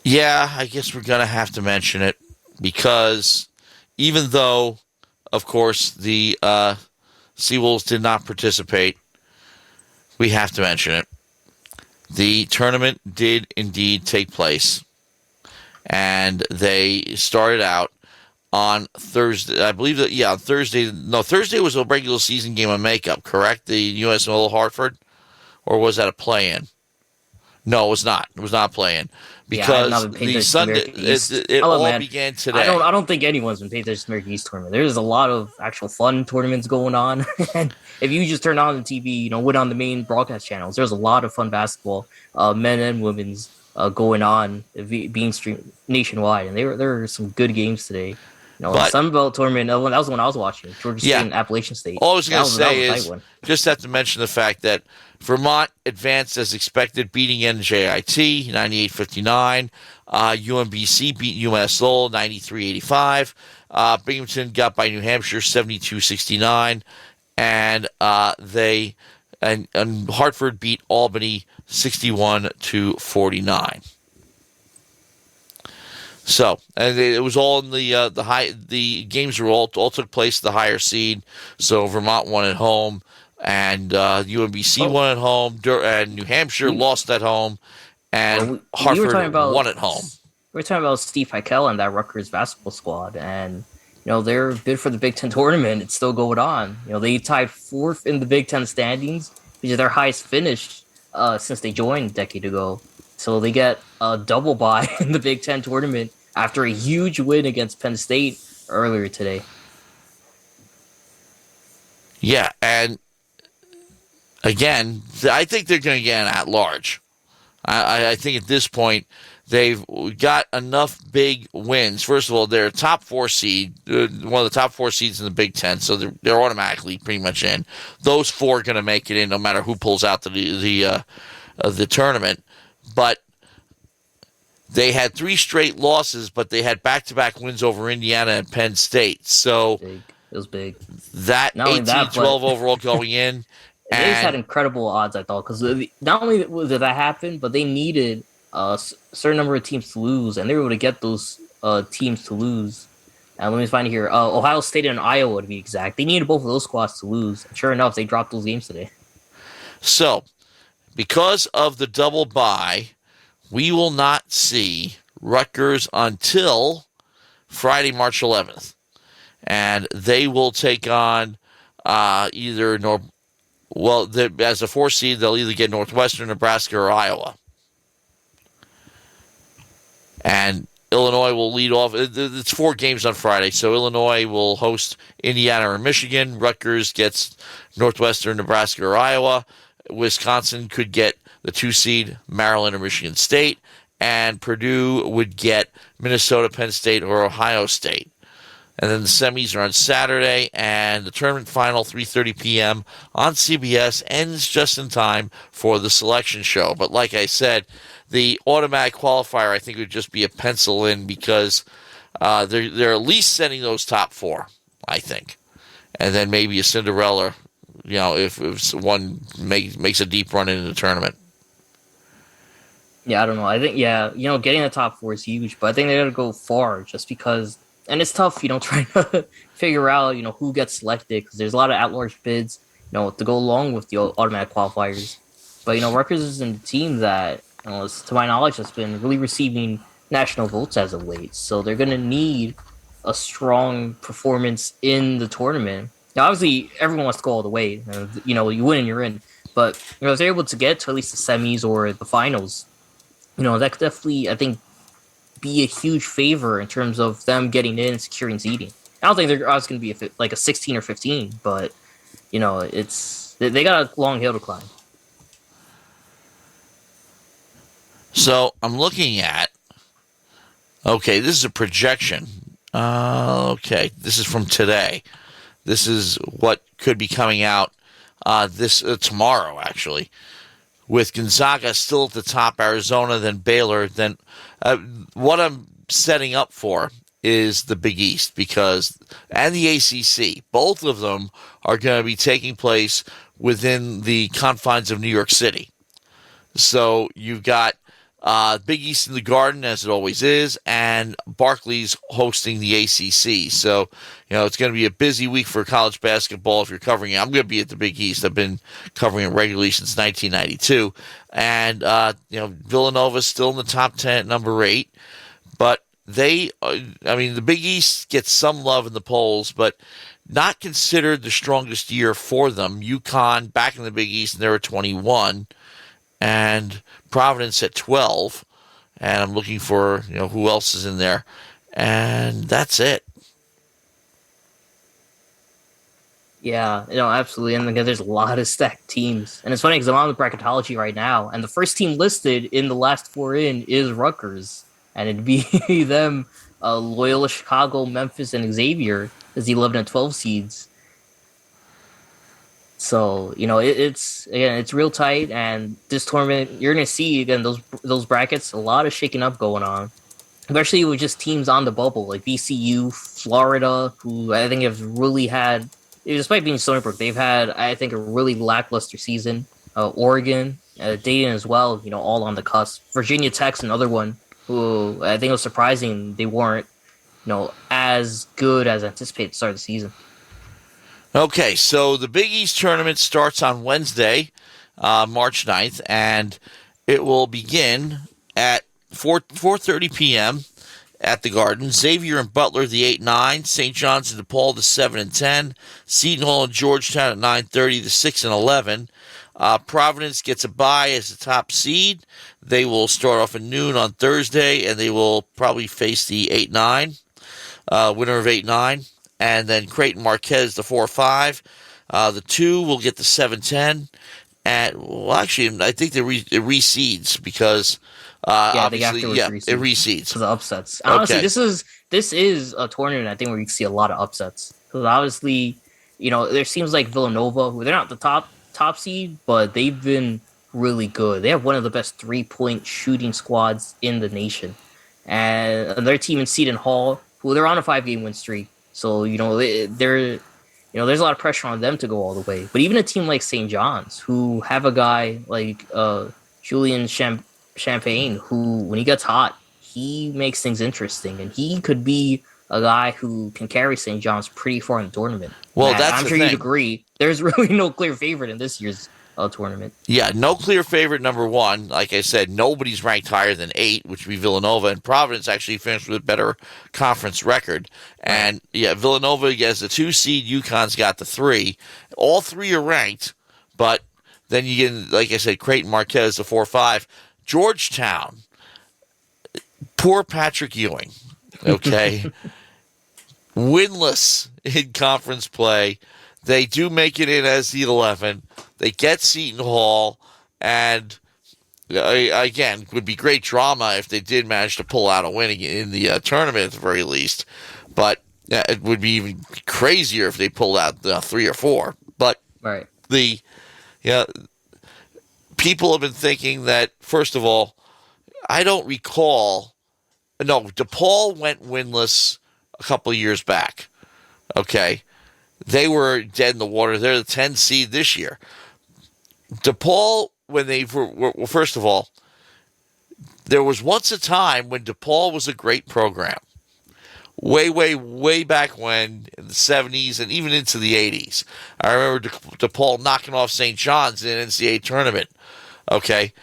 Yeah, I guess we're going to have to mention it because even though, of course, the Seawolves did not participate, we have to mention it. The tournament did indeed take place, and they started out on Thursday. I believe that, yeah, Thursday. No, Thursday was a regular season game of makeup, correct? The USL Hartford? Or was that a play-in? No, it was not. It was not playing Yeah, I have not because been paying the attention to Sunday American East. it Hello, all man. began I don't. today. I don't think anyone's been paying attention to the American East tournament. There's a lot of actual fun tournaments going on, and if you just turn on the TV, went on the main broadcast channels, there's a lot of fun basketball, men and women's, going on, being streamed nationwide, and there were some good games today. But Sunbelt tournament. That was the one I was watching. Georgia State and Appalachian State. all I was going to say that was a is tight one. just have to mention the fact that Vermont advanced as expected, beating NJIT 98-59. UMBC beat UMass Lowell 93-85. Binghamton got by New Hampshire 72-69. And Hartford beat Albany 61-49. So, and it was all in the high. The games were all took place at the higher seed. So Vermont won at home, and UMBC won at home, and New Hampshire lost at home, and Hartford won at home. We were talking about Steve Heikel and that Rutgers basketball squad, and their bid for the Big Ten tournament. It's still going on. They tied fourth in the Big Ten standings, which is their highest finish since they joined a decade ago. So they get a double bye in the Big Ten tournament after a huge win against Penn State earlier today. Yeah, and again, I think they're going to get an at-large. I think at this point, they've got enough big wins. First of all, they're a top 4 seed, one of the top 4 seeds in the Big Ten, so they're automatically pretty much in. Those 4 are going to make it in no matter who pulls out the tournament. But they had 3 straight losses, but they had back-to-back wins over Indiana and Penn State. So it was big. That 18-12 overall going in. They just had incredible odds, I thought, because not only did that happen, but they needed a certain number of teams to lose, and they were able to get those teams to lose. And let me find it here. Ohio State and Iowa, to be exact. They needed both of those squads to lose. And sure enough, they dropped those games today. So, because of the double bye, we will not see Rutgers until Friday, March 11th. And they will take on as a 4 seed, they'll either get Northwestern, Nebraska, or Iowa. And Illinois will lead off. It's 4 games on Friday, so Illinois will host Indiana or Michigan. Rutgers gets Northwestern, Nebraska, or Iowa. Wisconsin could get the 2 seed, Maryland or Michigan State, and Purdue would get Minnesota, Penn State, or Ohio State. And then the semis are on Saturday, and the tournament final, 3:30 p.m. on CBS, ends just in time for the selection show. But like I said, the automatic qualifier, I think, would just be a pencil in because they're at least sending those top 4, I think. And then maybe a Cinderella, if one makes a deep run into the tournament. Yeah, I don't know. I think, getting the top 4 is huge, but I think they got to go far just because, and it's tough, trying to figure out, who gets selected because there's a lot of at-large bids, to go along with the automatic qualifiers. But, Rutgers is a team that, to my knowledge, has been really receiving national votes as of late. So they're going to need a strong performance in the tournament. Now, obviously, everyone wants to go all the way. You win and you're in. But, if they're able to get to at least the semis or the finals, that could definitely, I think, be a huge favor in terms of them getting in and securing seeding. I don't think they're going to be like a 16 or 15, but, they got a long hill to climb. So I'm looking at, this is a projection. This is from today. This is what could be coming out tomorrow, actually. With Gonzaga still at the top, Arizona, then Baylor, then what I'm setting up for is the Big East and the ACC. Both of them are going to be taking place within the confines of New York City. So you've got Big East in the Garden, as it always is, and Barclays hosting the ACC. So, it's going to be a busy week for college basketball if you're covering it. I'm going to be at the Big East. I've been covering it regularly since 1992. And, Villanova's still in the top 10 at number 8. But the Big East gets some love in the polls, but not considered the strongest year for them. UConn back in the Big East, and they're at 21. And Providence at 12, and I'm looking for who else is in there, and that's it. Yeah, absolutely. And again, there's a lot of stacked teams, and it's funny because I'm on the bracketology right now, and the first team listed in the last 4 in is Rutgers, and it'd be them, Loyola, Chicago, Memphis, and Xavier as the 11 and 12 seeds. So it's real tight, and this tournament you're gonna see again those brackets, a lot of shaking up going on, especially with just teams on the bubble like VCU, Florida, who I think have really had, despite being Stony Brook, they've had I think a really lackluster season. Oregon, Dayton as well, all on the cusp. Virginia Tech's another one who I think was surprising they weren't as good as anticipated to start the season. Okay, so the Big East tournament starts on Wednesday, March 9th, and it will begin at 4:30 p.m. at the Garden. Xavier and Butler, the 8-9. St. John's and DePaul, the 7-10. Seton Hall and Georgetown at 9:30, the 6-11. Providence gets a bye as the top seed. They will start off at noon on Thursday, and they will probably face the 8-9, winner of 8-9. And then Creighton Marquez, the 4-5. The 2 will get the 7-10. And, actually, I think it reseeds because obviously, it reseeds. For the upsets. Honestly, this is a tournament, I think, where you can see a lot of upsets. Because obviously, there seems like Villanova, who they're not the top seed, but they've been really good. They have one of the best 3-point shooting squads in the nation. And their team in Seton Hall, who they're on a 5-game win streak. So, there's a lot of pressure on them to go all the way. But even a team like St. John's, who have a guy like Julian Champagne, who, when he gets hot, he makes things interesting. And he could be a guy who can carry St. John's pretty far in the tournament. Well, I'm sure you'd agree. There's really no clear favorite in this year's tournament. Yeah, no clear favorite, number 1. Like I said, nobody's ranked higher than 8, which would be Villanova, and Providence actually finished with a better conference record. And, Villanova gets the 2 seed, UConn's got the 3. All 3 are ranked, but then you get, like I said, Creighton Marquez, the 4-5. Georgetown, poor Patrick Ewing, okay? Winless in conference play. They do make it in as the 11. They get Seton Hall, and again, would be great drama if they did manage to pull out a win in the tournament at the very least. But it would be even crazier if they pulled out 3 or 4. But right. People have been thinking that, first of all, I don't recall. No, DePaul went winless a couple of years back. Okay. They were dead in the water. They're the 10 seed this year. DePaul, when they were, first of all, there was once a time when DePaul was a great program. Way, way, way back when, in the 70s and even into the 80s. I remember DePaul knocking off St. John's in an NCAA tournament. Okay.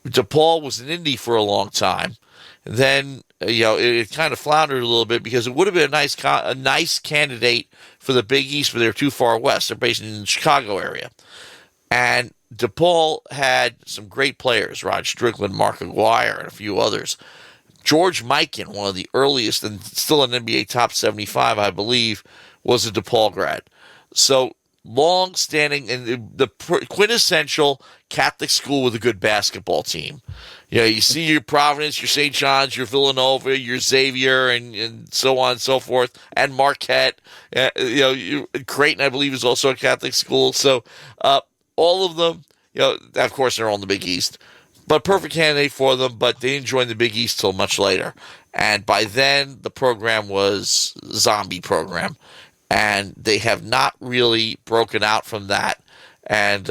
DePaul was an Indy for a long time. Then, it kind of floundered a little bit because it would have been a nice candidate for the Big East, but they're too far west. They're based in the Chicago area. And DePaul had some great players, Rod Strickland, Mark Aguirre, and a few others. George Mikan, one of the earliest and still an NBA top 75, I believe, was a DePaul grad. So long-standing and the quintessential Catholic school with a good basketball team. You see your Providence, your St. John's, your Villanova, your Xavier, and so on and so forth, and Marquette. Creighton, I believe, is also a Catholic school. So all of them, of course, they're all in the Big East. But perfect candidate for them, but they didn't join the Big East till much later. And by then, the program was a zombie program. And they have not really broken out from that. And,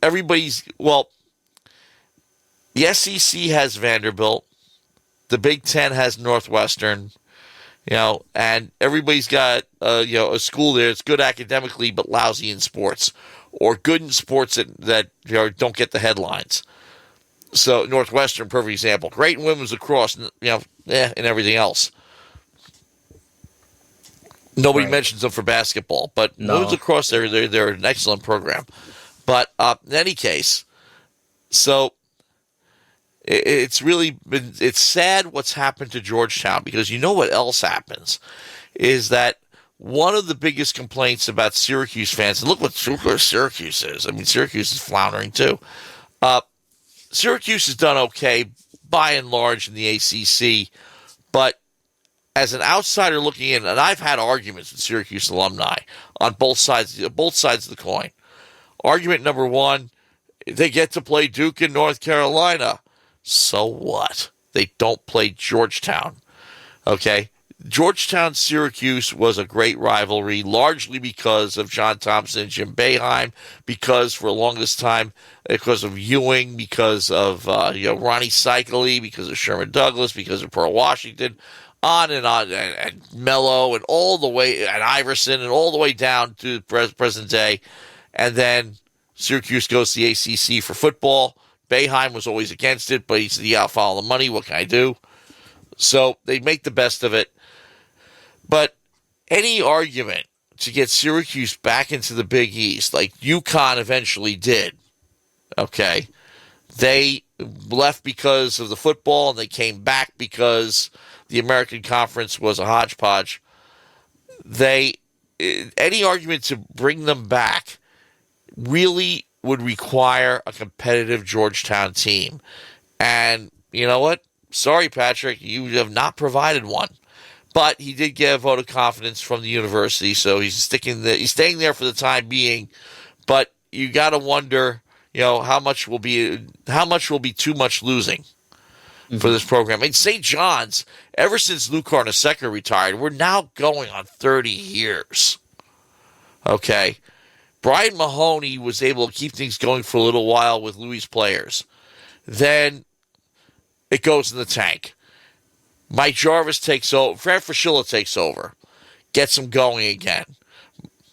everybody's, The SEC has Vanderbilt. The Big Ten has Northwestern. And everybody's got a school there that's good academically but lousy in sports, or good in sports that don't get the headlines. So Northwestern, perfect example. Great in women's lacrosse, and everything else. Nobody Right. mentions them for basketball, but women's No. lacrosse, they're an excellent program. But in any case, so it's sad what's happened to Georgetown, because you know what else happens is that one of the biggest complaints about Syracuse fans, and look what Syracuse is. I mean, Syracuse is floundering too. Syracuse has done okay by and large in the ACC, but as an outsider looking in, and I've had arguments with Syracuse alumni on both sides of the coin. Argument number one: they get to play Duke in North Carolina. So what? They don't play Georgetown. Okay? Georgetown-Syracuse was a great rivalry, largely because of John Thompson and Jim Boeheim, because for the longest time, because of Ewing, because of Ronnie Cycli, because of Sherman Douglas, because of Pearl Washington, on, and Mello, and all the way, and Iverson, and all the way down to present day. And then Syracuse goes to the ACC for football. Boeheim was always against it, but he said, "Yeah, I'll follow the money. What can I do?" So they make the best of it. But any argument to get Syracuse back into the Big East, like UConn eventually did, okay, they left because of the football, and they came back because the American Conference was a hodgepodge. Any argument to bring them back really would require a competitive Georgetown team. And you know what? Sorry, Patrick, you have not provided one. But he did get a vote of confidence from the university, so he's staying there for the time being. But you got to wonder, how much will be too much losing for this program. I mean, St. John's, ever since Lou Carnesecca retired, we're now going on 30 years. Okay. Brian Mahoney was able to keep things going for a little while with Louis' players. Then it goes in the tank. Mike Jarvis takes over. Fred Fraschilla takes over. Gets him going again.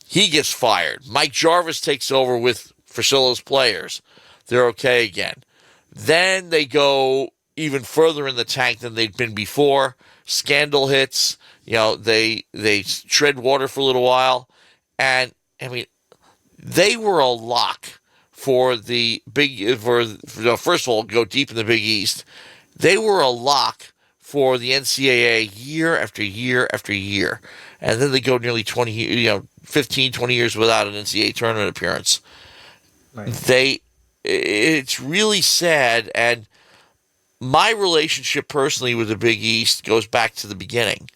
He gets fired. Mike Jarvis takes over with Fraschilla's players. They're okay again. Then they go even further in the tank than they'd been before. Scandal hits. They tread water for a little while. And, I mean, they were a lock for the first of all, go deep in the Big East. They were a lock for the NCAA year after year after year. And then they go nearly 15, 20 years without an NCAA tournament appearance. Right. It's really sad. And my relationship personally with the Big East goes back to the beginning.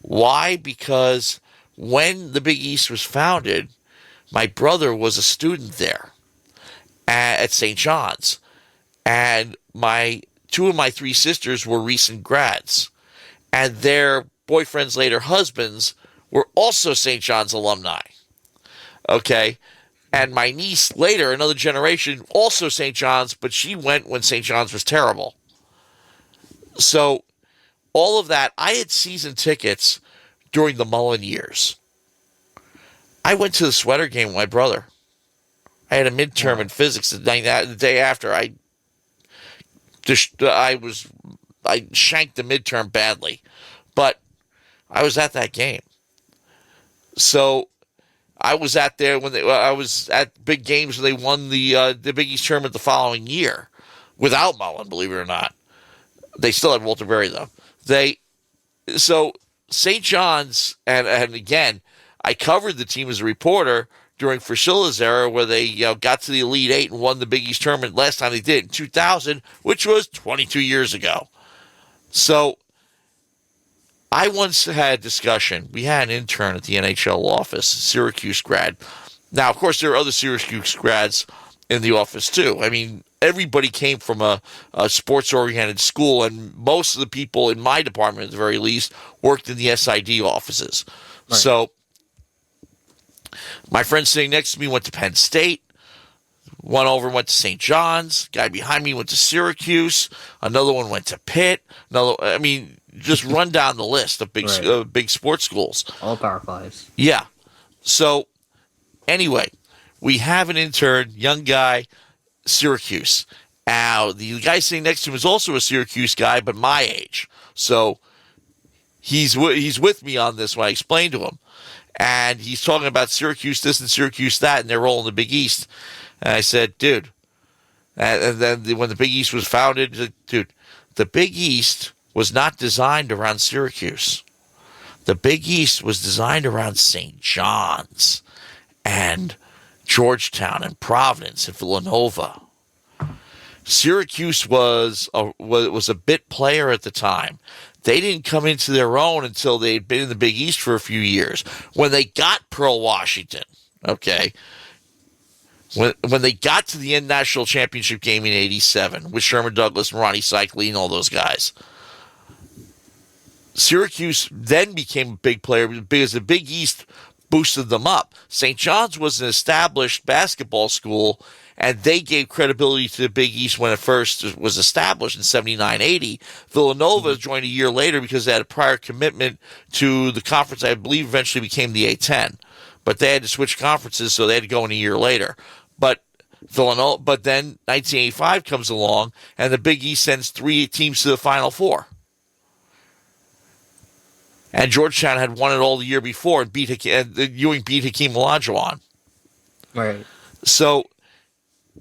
Why? Because when the Big East was founded, my brother was a student there at St. John's, and two of my three sisters were recent grads, and their boyfriends, later husbands, were also St. John's alumni. Okay, and my niece, later, another generation, also St. John's, but she went when St. John's was terrible. So all of that, I had season tickets during the Mullen years. I went to the Sweater game with my brother. I had a midterm in physics the day after. I shanked the midterm badly, but I was at that game. So I was I was at big games when they won the Big East tournament the following year, without Mullen, believe it or not. They still had Walter Berry though. So St. John's, and again, I covered the team as a reporter during Fraschilla's era, where they got to the Elite Eight and won the Big East tournament last time they did in 2000, which was 22 years ago. So I once had a discussion. We had an intern at the NHL office, Syracuse grad. Now, of course, there are other Syracuse grads in the office too. I mean, everybody came from a sports-oriented school, and most of the people in my department, at the very least, worked in the SID offices. Right. So my friend sitting next to me went to Penn State, One over went to St. John's. Guy behind me went to Syracuse. Another one went to Pitt. Just run down the list of big sports schools. All Power Fives. Yeah. So, anyway, we have an intern, young guy, Syracuse. Now, the guy sitting next to him is also a Syracuse guy, but my age. So, he's with me on this when I explained to him. And he's talking about Syracuse this and Syracuse that, and they're all in the Big East. And I said, dude, and then when the Big East was founded, dude, the Big East was not designed around Syracuse. The Big East was designed around St. John's and Georgetown and Providence and Villanova. Syracuse was a bit player at the time. They didn't come into their own until they'd been in the Big East for a few years. When they got Pearl Washington, okay, when they got to the national championship game in '87 with Sherman Douglas and Ronnie Cycli and all those guys, Syracuse then became a big player because the Big East boosted them up. St. John's was an established basketball school, and they gave credibility to the Big East when it first was established in 79-80. Villanova joined a year later because they had a prior commitment to the conference I believe eventually became the A-10. But they had to switch conferences, so they had to go in a year later. But then 1985 comes along, and the Big East sends 3 teams to the Final Four. And Georgetown had won it all the year before, and Ewing beat Hakeem Olajuwon. Right. So,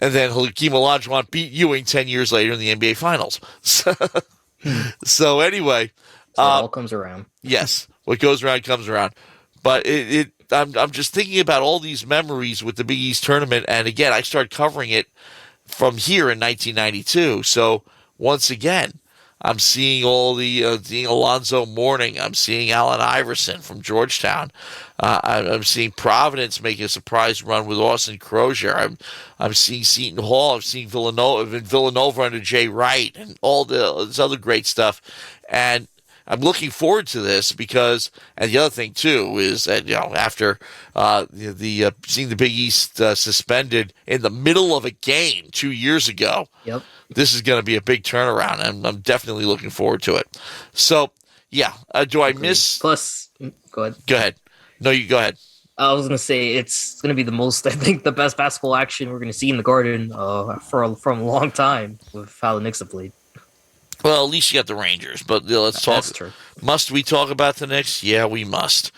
and then Hakeem Olajuwon beat Ewing 10 years later in the NBA Finals. So anyway, so it all comes around. Yes, what goes around comes around. But I'm just thinking about all these memories with the Big East tournament, and again, I started covering it from here in 1992. So once again, I'm seeing all the Alonzo Mourning. I'm seeing Allen Iverson from Georgetown. I'm seeing Providence making a surprise run with Austin Crozier. I'm seeing Seton Hall. I'm seeing Villanova under Jay Wright and all this other great stuff. And I'm looking forward to this because, and the other thing too is that after seeing the Big East suspended in the middle of a game 2 years ago. Yep. This is going to be a big turnaround, and I'm definitely looking forward to it. So, yeah. Do I miss? Plus, go ahead. Go ahead. No, you go ahead. I was going to say it's going to be the best basketball action we're going to see in the Garden from a long time with how the Knicks have played. Well, at least you got the Rangers, but let's talk. That's true. Must we talk about the Knicks? Yeah, we must.